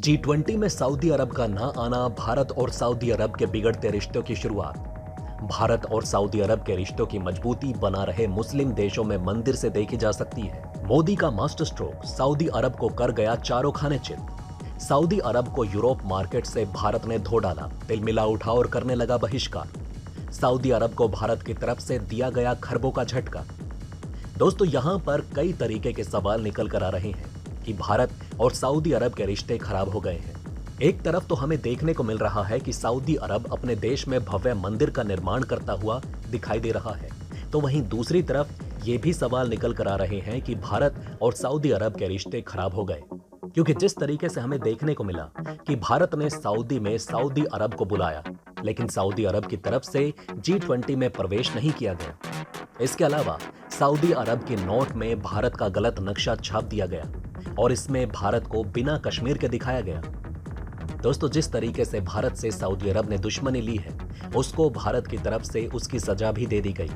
G20 में Saudi अरब का ना आना, भारत और सऊदी अरब के बिगड़ते रिश्तों की शुरुआत। भारत और सऊदी अरब के रिश्तों की मजबूती बना रहे मुस्लिम देशों में मंदिर से देखी जा सकती है। मोदी का मास्टर स्ट्रोक सऊदी अरब को कर गया चारों खाने चित। सऊदी अरब को यूरोप मार्केट से भारत ने धो डाला, तिलमिला उठा और करने लगा बहिष्कार। सऊदी अरब को भारत की तरफ से दिया गया खरबों का झटका। दोस्तों, यहां पर कई तरीके के सवाल निकल कर आ रहे हैं कि भारत और सऊदी अरब के रिश्ते खराब हो गए हैं। एक तरफ तो हमें देखने को मिल रहा है कि सऊदी अरब अपने देश में भव्य मंदिर का निर्माण करता हुआ दिखाई दे रहा है, तो वहीं दूसरी तरफ ये भी सवाल निकल कर आ रहे हैं कि भारत और सऊदी अरब के रिश्ते खराब हो गए, क्योंकि जिस तरीके से हमें देखने को मिला कि भारत ने सऊदी में सऊदी अरब को बुलाया, लेकिन सऊदी अरब की तरफ से G20 में प्रवेश नहीं किया गया। इसके अलावा सऊदी अरब के नोट में भारत का गलत नक्शा छाप दिया गया और इसमें भारत को बिना कश्मीर के दिखाया गया। दोस्तों, जिस तरीके से भारत से सऊदी अरब ने दुश्मनी ली है, उसको भारत की तरफ से उसकी सजा भी दे दी गई।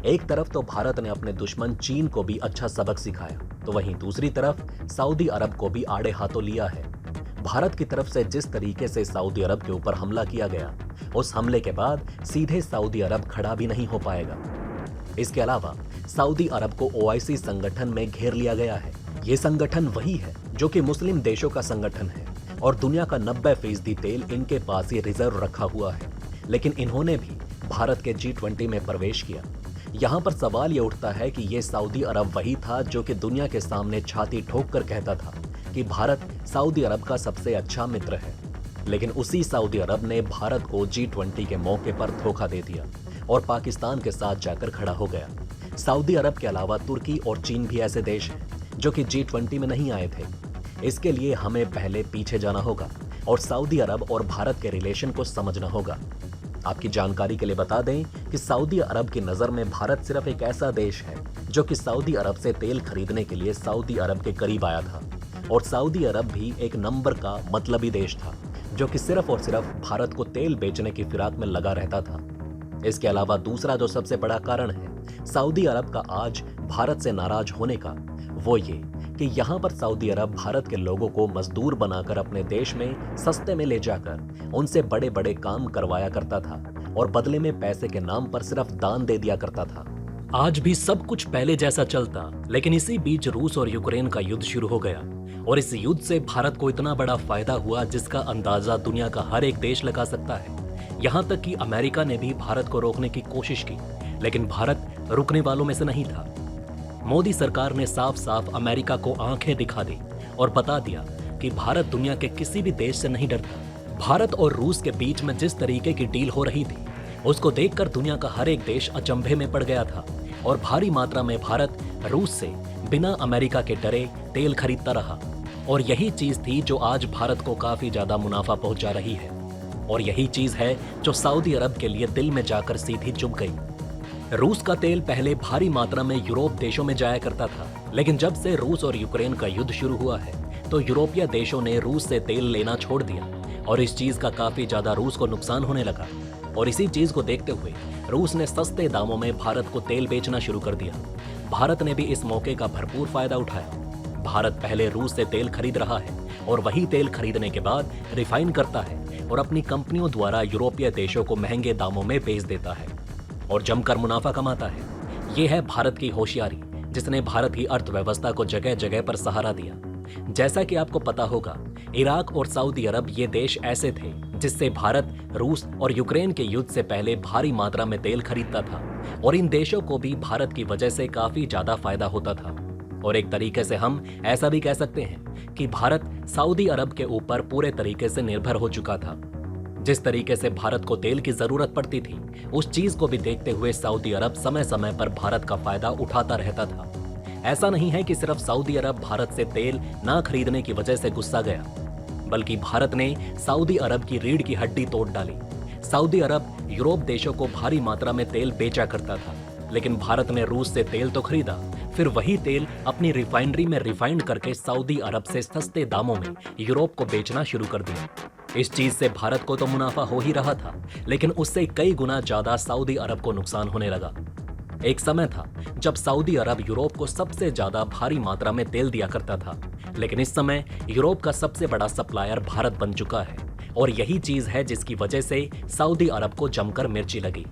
एक तरफ तो भारत ने अपने दुश्मन चीन को भी अच्छा सबक सिखाया, तो वहीं दूसरी तरफ सऊदी अरब को भी आड़े हाथों लिया है। भारत की तरफ से जिस तरीके से सऊदी अरब के ऊपर हमला किया गया, उस हमले के बाद सीधे सऊदी अरब खड़ा भी नहीं हो पाएगा। इसके अलावा सऊदी अरब को OIC संगठन में घेर लिया गया है। ये संगठन वही है जो कि मुस्लिम देशों का संगठन है और दुनिया का 90% तेल इनके पास ही रिजर्व रखा हुआ है, लेकिन इन्होंने भी भारत के G20 में प्रवेश किया। यहाँ पर सवाल ये उठता है कि ये सऊदी अरब वही था जो कि दुनिया के सामने छाती ठोक कर कहता था कि भारत सऊदी अरब का सबसे अच्छा मित्र है, लेकिन उसी सऊदी अरब ने भारत को G20 के मौके पर धोखा दे दिया और पाकिस्तान के साथ जाकर खड़ा हो गया। सऊदी अरब के अलावा तुर्की और चीन भी ऐसे देश हैं जो कि G20 में नहीं आए थे। इसके लिए हमें पहले पीछे जाना होगा और सऊदी अरब और भारत के रिलेशन को समझना होगा। आपकी जानकारी के लिए बता दें कि सऊदी अरब की नज़र में भारत सिर्फ एक ऐसा देश है जो कि सऊदी अरब से तेल खरीदने के लिए सऊदी अरब के करीब आया था, और सऊदी अरब भी एक नंबर का मतलबी देश था जो कि सिर्फ और सिर्फ भारत को तेल बेचने की फिराक में लगा रहता था। इसके अलावा दूसरा जो सबसे बड़ा कारण है सऊदी अरब का आज भारत से नाराज होने का, वो ये कि यहाँ पर सऊदी अरब भारत के लोगों को मजदूर बनाकर अपने देश में सस्ते में ले जाकर उनसे बड़े बड़े काम करवाया करता था और बदले में पैसे के नाम पर सिर्फ दान दे दिया करता था। आज भी सब कुछ पहले जैसा चलता, लेकिन इसी बीच रूस और यूक्रेन का युद्ध शुरू हो गया और इस युद्ध से भारत को इतना बड़ा फायदा हुआ जिसका अंदाजा दुनिया का हर एक देश लगा सकता है। यहाँ तक कि अमेरिका ने भी भारत को रोकने की कोशिश की, लेकिन भारत रुकने वालों में से नहीं था। मोदी सरकार ने साफ साफ अमेरिका को आंखें दिखा दी और बता दिया कि भारत दुनिया के किसी भी देश से नहीं डरता। भारत और रूस के बीच में जिस तरीके की डील हो रही थी, उसको देखकर दुनिया का हर एक देश अचंभे में पड़ गया था और भारी मात्रा में भारत रूस से बिना अमेरिका के डरे तेल खरीदता रहा। और यही चीज थी जो आज भारत को काफी ज्यादा मुनाफा पहुंचा रही है, और यही चीज है जो सऊदी अरब के लिए दिल में जाकर सीधी चुभ गई। रूस का तेल पहले भारी मात्रा में यूरोप देशों में जाया करता था, लेकिन जब से रूस और यूक्रेन का युद्ध शुरू हुआ है तो यूरोपीय देशों ने रूस से तेल लेना छोड़ दिया और इस चीज का काफी ज्यादा रूस को नुकसान होने लगा। और इसी चीज को देखते हुए रूस ने सस्ते दामों में भारत को तेल बेचना शुरू कर दिया। भारत ने भी इस मौके का भरपूर फायदा उठाया। भारत पहले रूस से तेल खरीद रहा है और वही तेल खरीदने के बाद रिफाइन करता है और अपनी कंपनियों द्वारा यूरोपीय देशों को महंगे दामों में बेच देता है और जमकर मुनाफा कमाता है। यह है भारत की होशियारी, जिसने भारत की अर्थव्यवस्था को जगह जगह पर सहारा दिया। जैसा कि आपको पता होगा, इराक और सऊदी अरब ये देश ऐसे थे जिससे भारत रूस और यूक्रेन के युद्ध से पहले भारी मात्रा में तेल खरीदता था और इन देशों को भी भारत की वजह से काफी ज्यादा फायदा होता था। और एक तरीके से हम ऐसा भी कह सकते हैं कि भारत सऊदी अरब के ऊपर पूरे तरीके से निर्भर हो चुका था। जिस तरीके से भारत को तेल की जरूरत पड़ती थी, उस चीज को भी देखते हुए सऊदी अरब समय समय पर भारत का फायदा उठाता रहता था। ऐसा नहीं है कि सिर्फ सऊदी अरब भारत से तेल ना खरीदने की वजह से गुस्सा गया, बल्कि भारत ने सऊदी अरब की रीढ़ की हड्डी तोड़ डाली। सऊदी अरब यूरोप देशों को भारी मात्रा में तेल बेचा करता था, लेकिन भारत ने रूस से तेल तो खरीदा, फिर वही तेल अपनी रिफाइनरी में रिफाइंड करके सऊदी अरब से सस्ते दामों में यूरोप को बेचना शुरू कर दिया। इस चीज से भारत को तो मुनाफा हो ही रहा था, लेकिन उससे कई गुना ज्यादा सऊदी अरब को नुकसान होने लगा। एक समय था जब सऊदी अरब यूरोप को सबसे ज्यादा भारी मात्रा में तेल दिया करता था, लेकिन इस समय यूरोप का सबसे बड़ा सप्लायर भारत बन चुका है और यही चीज है जिसकी वजह से सऊदी अरब को जमकर मिर्ची लगी।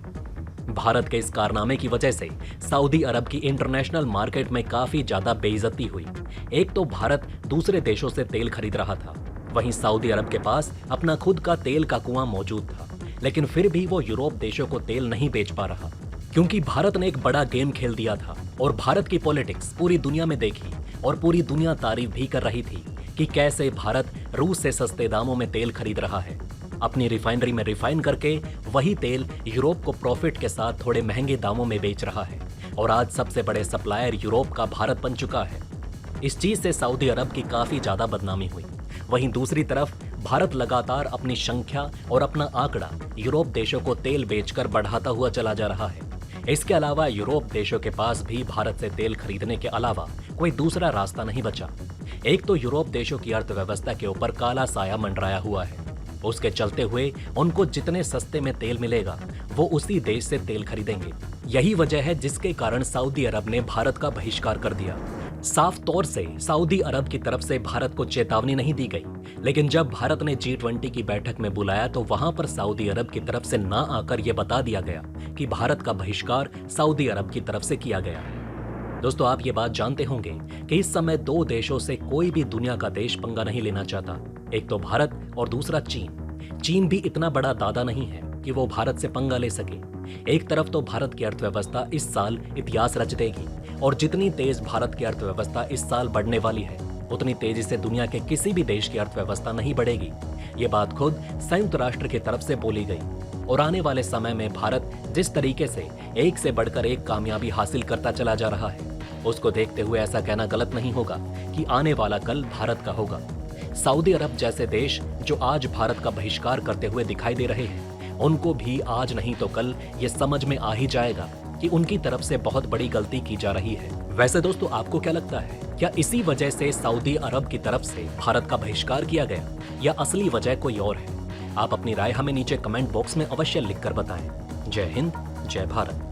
भारत के इस कारनामे की वजह से सऊदी अरब की इंटरनेशनल मार्केट में काफी ज्यादा बेइज्जती हुई। एक तो भारत दूसरे देशों से तेल खरीद रहा था, वहीं सऊदी अरब के पास अपना खुद का तेल का कुआं मौजूद था, लेकिन फिर भी वो यूरोप देशों को तेल नहीं बेच पा रहा क्योंकि भारत ने एक बड़ा गेम खेल दिया था और भारत की पॉलिटिक्स पूरी दुनिया में देखी और पूरी दुनिया तारीफ भी कर रही थी कि कैसे भारत रूस से सस्ते दामों में तेल खरीद रहा है, अपनी रिफाइनरी में रिफाइन करके वही तेल यूरोप को प्रॉफिट के साथ थोड़े महंगे दामों में बेच रहा है और आज सबसे बड़े सप्लायर यूरोप का भारत बन चुका है। इस चीज से सऊदी अरब की काफी ज्यादा बदनामी हुई। वहीं दूसरी तरफ भारत लगातार अपनी संख्या और अपना आंकड़ा यूरोप देशों को तेल बेचकर बढ़ाता हुआ चला जा रहा है। इसके अलावा यूरोप देशों के पास भी भारत से तेल खरीदने के अलावा कोई दूसरा रास्ता नहीं बचा। एक तो यूरोप देशों की अर्थव्यवस्था के ऊपर काला साया मंडराया हुआ है, उसके चलते हुए उनको जितने सस्ते में तेल मिलेगा वो उसी देश से तेल खरीदेंगे। यही वजह है जिसके कारण सऊदी अरब ने भारत का बहिष्कार कर दिया। साफ तौर से सऊदी अरब की तरफ से भारत को चेतावनी नहीं दी गई, लेकिन जब भारत ने G20 की बैठक में बुलाया तो वहां पर सऊदी अरब की तरफ से ना आकर यह बता दिया गया कि भारत का बहिष्कार सऊदी अरब की तरफ से किया गया। दोस्तों, आप ये बात जानते होंगे कि इस समय दो देशों से कोई भी दुनिया का देश पंगा नहीं लेना चाहता, एक तो भारत और दूसरा चीन। चीन भी इतना बड़ा दादा नहीं है कि वो भारत से पंगा ले सके। एक तरफ तो भारत की अर्थव्यवस्था इस साल इतिहास रच देगी और जितनी तेज भारत की अर्थव्यवस्था इस साल बढ़ने वाली है उतनी तेजी से दुनिया के किसी भी देश की अर्थव्यवस्था नहीं बढ़ेगी। ये बात खुद संयुक्त राष्ट्र की तरफ से बोली गई और आने वाले समय में भारत जिस तरीके से एक से बढ़कर एक कामयाबी हासिल करता चला जा रहा है उसको देखते हुए ऐसा कहना गलत नहीं होगा कि आने वाला कल भारत का होगा। सऊदी अरब जैसे देश जो आज भारत का बहिष्कार करते हुए दिखाई दे रहे हैं उनको भी आज नहीं तो कल ये समझ में आ ही जाएगा कि उनकी तरफ से बहुत बड़ी गलती की जा रही है। वैसे दोस्तों, आपको क्या लगता है, क्या इसी वजह से सऊदी अरब की तरफ से भारत का बहिष्कार किया गया या असली वजह कोई और है? आप अपनी राय हमें नीचे कमेंट बॉक्स में अवश्य लिखकर बताएं। जय हिंद, जय भारत।